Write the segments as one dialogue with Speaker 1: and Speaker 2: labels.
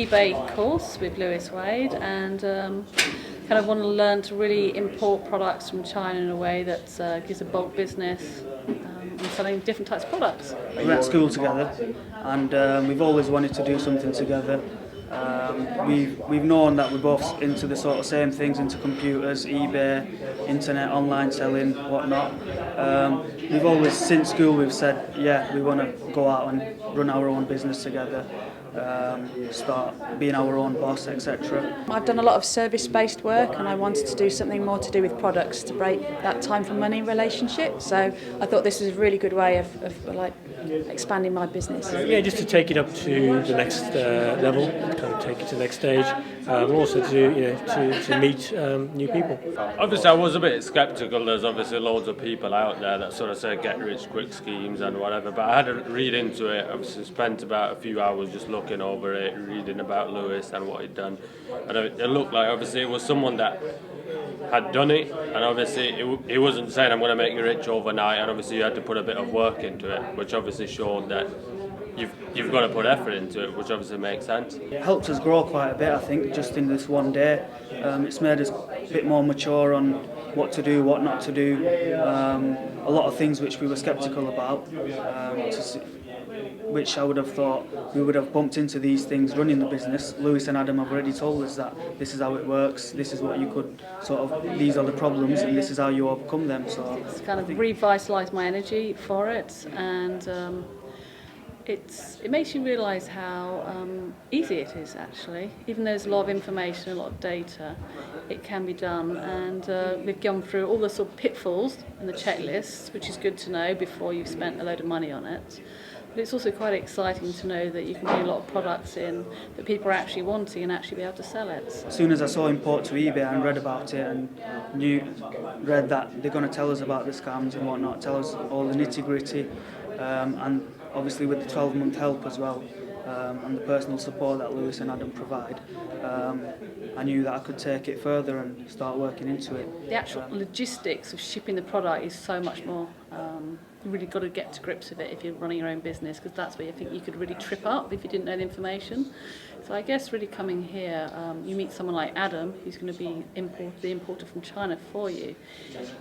Speaker 1: eBay course with Lewis Wade, and kind of want to learn to really import products from China in a way that gives a bulk business and selling different types of products.
Speaker 2: We went to school together, and we've always wanted to do something together. We've known that we're both into the sort of same things, into computers, eBay, internet, online selling, whatnot. We've always, since school, we've said, yeah, we want to go out and run our own business together, start being our own boss, etc.
Speaker 3: I've done a lot of service-based work, and I wanted to do something more to do with products to break that time for money relationship. So I thought this was a really good way of like expanding my business.
Speaker 4: Yeah, just to take it up to the next level, kind of take it to the next stage, also to meet new people.
Speaker 5: Obviously, I was a bit sceptical. There's obviously loads of people out there that sort of say get-rich-quick schemes and whatever, but I had to read into it. Obviously, spent about a few hours just looking over it, reading about Lewis and what he'd done, and it looked like obviously it was someone that had done it, and obviously he wasn't saying I'm going to make you rich overnight, and obviously you had to put a bit of work into it, which obviously showed that you've got to put effort into it, which obviously makes sense.
Speaker 2: It helped us grow quite a bit, I think, just in this one day. It's made us a bit more mature on what to do, what not to do, a lot of things which we were sceptical about, which I would have thought we would have bumped into these things running the business. Lewis and Adam have already told us that this is how it works, this is what you could these are the problems and this is how you overcome them. So
Speaker 1: it's kind of revitalised my energy for it, and it makes you realise how easy it is actually. Even though there's a lot of information, a lot of data, it can be done, and we've gone through all the sort of pitfalls and the checklists, which is good to know before you've spent a load of money on it. But it's also quite exciting to know that you can bring a lot of products in that people are actually wanting and actually be able to sell it.
Speaker 2: As soon as I saw import to eBay and read about it and read that they're going to tell us about the scams and whatnot, tell us all the nitty-gritty, and obviously with the 12-month help as well, and the personal support that Lewis and Adam provide, I knew that I could take it further and start working into it.
Speaker 1: The actual logistics of shipping the product is so much more. You really got to get to grips with it if you're running your own business, because that's where you think you could really trip up if you didn't know the information. So I guess really coming here, you meet someone like Adam, who's going to be the importer from China for you.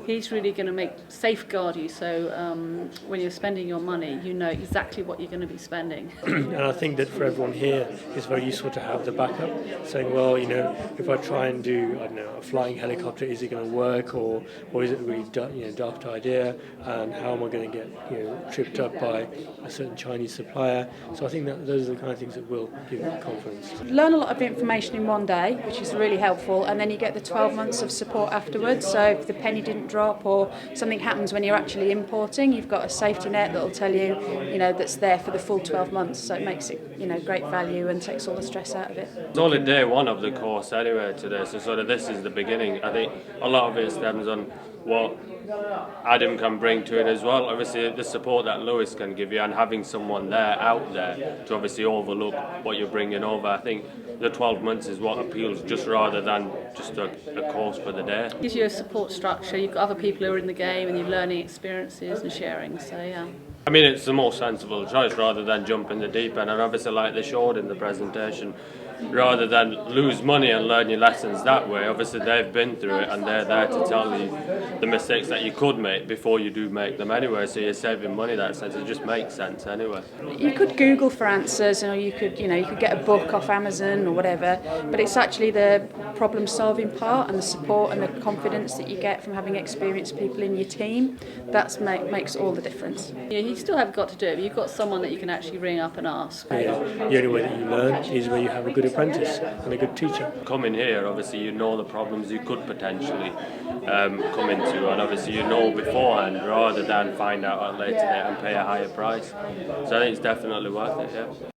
Speaker 1: He's really going to safeguard you, so when you're spending your money, you know exactly what you're going to be spending.
Speaker 4: And I think that for everyone here, it's very useful to have the backup, saying, well, if I try and do, I don't know, a flying helicopter, is it going to work, or is it a really daft idea, and how am I going to get tripped up by a certain Chinese supplier? So I think that those are the kind of things that will give you confidence.
Speaker 3: Learn a lot of information in one day, which is really helpful, and then you get the 12 months of support afterwards. So if the penny didn't drop or something happens when you're actually importing, you've got a safety net that'll tell you, that's there for the full 12 months. So it makes it, great value and takes all the stress out of it.
Speaker 5: It's only day one of the course anyway today, so sort of this is the beginning. I think a lot of it stems on what Adam can bring to it as well. Obviously the support that Lewis can give you, and having someone out there to obviously overlook what you're bringing over. I think the 12 months is what appeals, just rather than just a course for the day.
Speaker 1: It gives you a support structure. You've got other people who are in the game and you're learning experiences and sharing, so yeah.
Speaker 5: I mean, it's the more sensible choice rather than jump in the deep end, and obviously like they showed in the presentation, rather than lose money and learn your lessons that way, obviously they've been through it and they're there to tell you the mistakes that you could make before you do make them anyway, so you're saving money in that sense. It just makes sense anyway.
Speaker 3: You could Google for answers, or you could get a book off Amazon or whatever, but it's actually the problem solving part and the support and the confidence that you get from having experienced people in your team that makes all the difference.
Speaker 1: Yeah, you still have got to do it, but you've got someone that you can actually ring up and ask.
Speaker 4: Yeah, the only way that you learn is where you have a good apprentice and a good teacher.
Speaker 5: Coming here, obviously you know the problems you could potentially come into, and obviously you know beforehand rather than find out at a later date and pay a higher price. So I think it's definitely worth it, yeah.